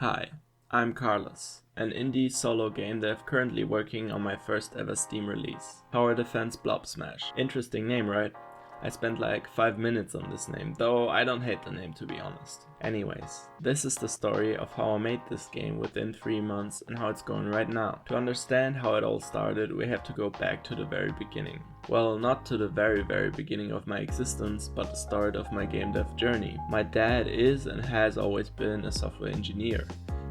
Hi, I'm Carlos, an indie solo game dev currently working on my first ever Steam release, Tower Defense Blob Smash. Interesting name, right? I spent like 5 minutes on this name, though I don't hate the name to be honest. Anyways, this is the story of how I made this game within 3 months and how it's going right now. To understand how it all started, we have to go back to the very beginning. Well, not to the very beginning of my existence, but the start of my game dev journey. My dad is and has always been a software engineer.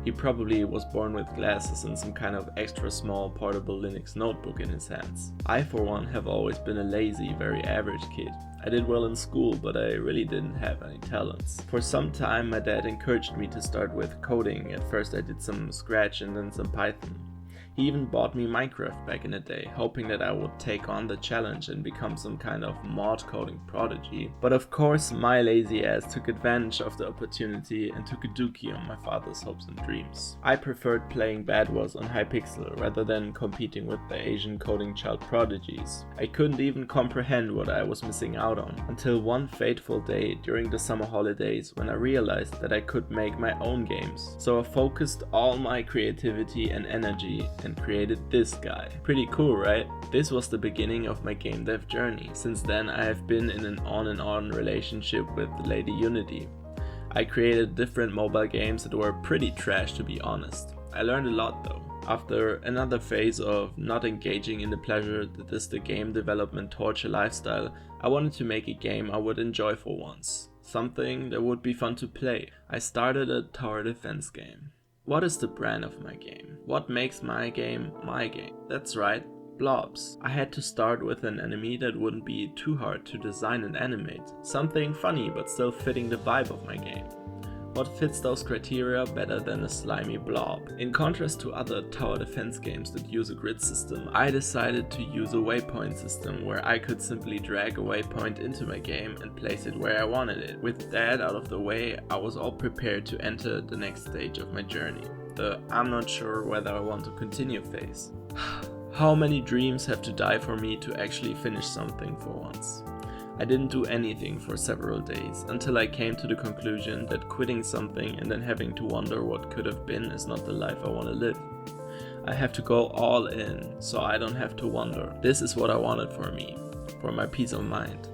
He probably was born with glasses and some kind of extra small portable Linux notebook in his hands. I for one have always been a lazy, very average kid. I did well in school, but I really didn't have any talents. For some time my dad encouraged me to start with coding. At first I did some Scratch and then some Python. He even bought me Minecraft back in the day, hoping that I would take on the challenge and become some kind of mod coding prodigy. But of course my lazy ass took advantage of the opportunity and took a dookie on my father's hopes and dreams. I preferred playing Bad Wars on Hypixel rather than competing with the Asian coding child prodigies. I couldn't even comprehend what I was missing out on, until one fateful day during the summer holidays when I realized that I could make my own games. So I focused all my creativity and energy and created this guy. Pretty cool, right? This was the beginning of my game dev journey. Since then I have been in an on and on relationship with Lady Unity. I created different mobile games that were pretty trash, to be honest. I learned a lot though. After another phase of not engaging in the pleasure that is the game development torture lifestyle, I wanted to make a game I would enjoy for once. Something that would be fun to play. I started a tower defense game. What is the brand of my game? What makes my game my game? That's right, blobs. I had to start with an enemy that wouldn't be too hard to design and animate. Something funny but still fitting the vibe of my game. What fits those criteria better than a slimy blob? In contrast to other tower defense games that use a grid system, I decided to use a waypoint system where I could simply drag a waypoint into my game and place it where I wanted it. With that out of the way, I was all prepared to enter the next stage of my journey, the I'm not sure whether I want to continue phase. How many dreams have to die for me to actually finish something for once? I didn't do anything for several days, until I came to the conclusion that quitting something and then having to wonder what could have been is not the life I want to live. I have to go all in, so I don't have to wonder. This is what I wanted for me, for my peace of mind.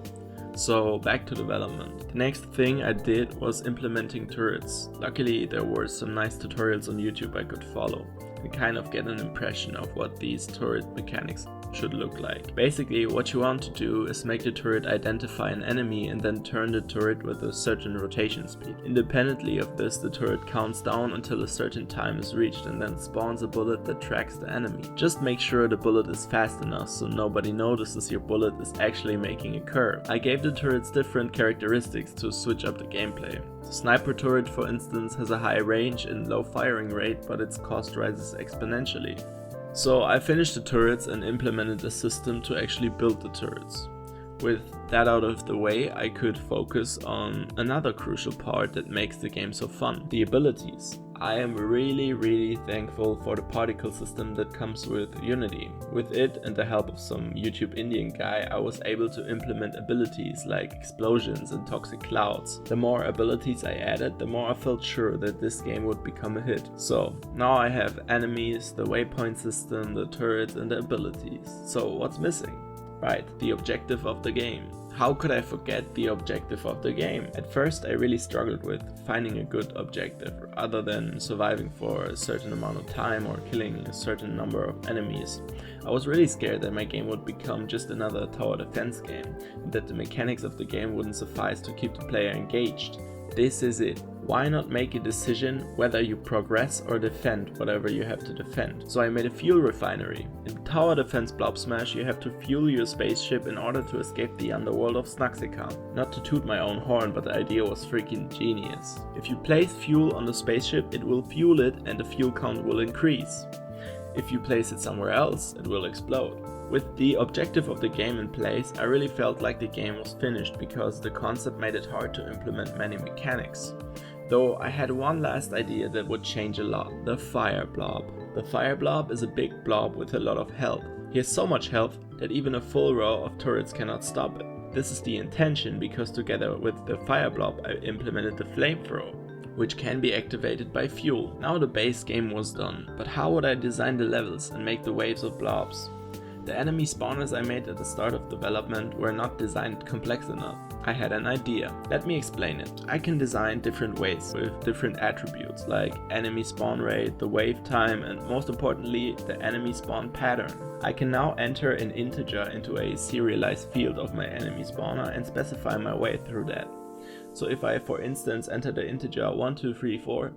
So back to development. The next thing I did was implementing turrets. Luckily there were some nice tutorials on YouTube I could follow and kind of get an impression of what these turret mechanics should look like. Basically what you want to do is make the turret identify an enemy and then turn the turret with a certain rotation speed. Independently of this, the turret counts down until a certain time is reached and then spawns a bullet that tracks the enemy. Just make sure the bullet is fast enough so nobody notices your bullet is actually making a curve. I gave the turrets different characteristics to switch up the gameplay. The sniper turret, for instance, has a high range and low firing rate, but its cost rises exponentially. So I finished the turrets and implemented a system to actually build the turrets. With that out of the way, I could focus on another crucial part that makes the game so fun, the abilities. I am really thankful for the particle system that comes with Unity. With it and the help of some YouTube Indian guy, I was able to implement abilities like explosions and toxic clouds. The more abilities I added, the more I felt sure that this game would become a hit. So now I have enemies, the waypoint system, the turrets and the abilities. So what's missing? Right, the objective of the game. How could I forget the objective of the game? At first I really struggled with finding a good objective other than surviving for a certain amount of time or killing a certain number of enemies. I was really scared that my game would become just another tower defense game and that the mechanics of the game wouldn't suffice to keep the player engaged. This is it. Why not make a decision whether you progress or defend whatever you have to defend? So I made a fuel refinery. In Tower Defense Blob Smash you have to fuel your spaceship in order to escape the underworld of Snaxicam. Not to toot my own horn, but the idea was freaking genius. If you place fuel on the spaceship, it will fuel it and the fuel count will increase. If you place it somewhere else, it will explode. With the objective of the game in place, I really felt like the game was finished because the concept made it hard to implement many mechanics. Though I had one last idea that would change a lot, the fire blob. The fire blob is a big blob with a lot of health. He has so much health that even a full row of turrets cannot stop it. This is the intention because together with the fire blob I implemented the flamethrower. which can be activated by fuel. Now the base game was done, but how would I design the levels and make the waves of blobs? The enemy spawners I made at the start of development were not designed complex enough. I had an idea. Let me explain it. I can design different ways with different attributes like enemy spawn rate, the wave time, and most importantly, the enemy spawn pattern. I can now enter an integer into a serialized field of my enemy spawner and specify my way through that. So if I, for instance, enter the integer 1, 2, 3, 4,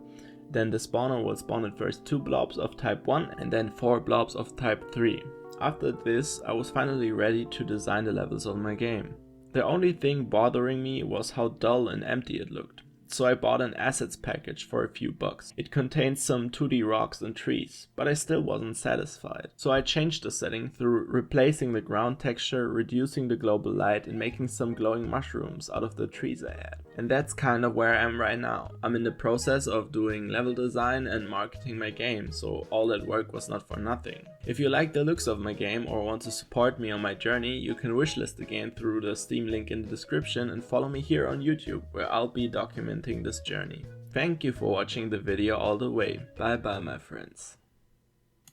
then the spawner will spawn at first 2 blobs of type 1 and then 4 blobs of type 3. After this, I was finally ready to design the levels of my game. The only thing bothering me was how dull and empty it looked. So I bought an assets package for a few bucks. It contained some 2D rocks and trees, but I still wasn't satisfied. So I changed the setting through replacing the ground texture, reducing the global light, and making some glowing mushrooms out of the trees I had. And that's kind of where I am right now. I'm in the process of doing level design and marketing my game, so all that work was not for nothing. If you like the looks of my game or want to support me on my journey, you can wishlist the game through the Steam link in the description and follow me here on YouTube, where I'll be documenting this journey. Thank you for watching the video all the way. Bye bye my friends.